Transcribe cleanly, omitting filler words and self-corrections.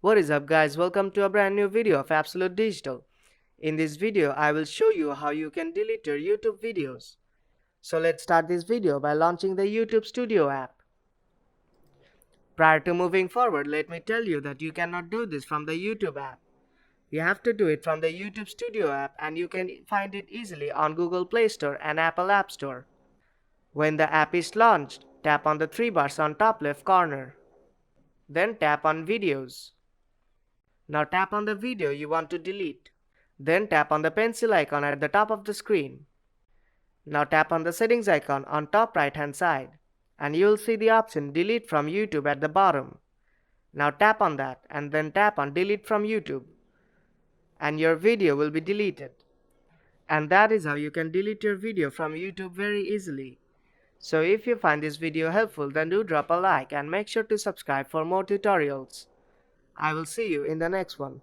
What is up guys, welcome to a brand new video of Absolute Digital. In this video I will show you how you can delete your YouTube videos. So let's start this video by launching the YouTube Studio app. Prior to moving forward, let me tell you that you cannot do this from the YouTube app. You have to do it from the YouTube Studio app, and you can find it easily on Google Play Store and Apple App Store. When the app is launched, tap on the three bars on top left corner. Then tap on Videos. Now tap on the video you want to delete. Then tap on the pencil icon at the top of the screen. Now tap on the settings icon on top right hand side, and you will see the option Delete from YouTube at the bottom. Now tap on that and then tap on Delete from YouTube, and your video will be deleted. And that is how you can delete your video from YouTube very easily. So if you find this video helpful, then do drop a like and make sure to subscribe for more tutorials. I will see you in the next one.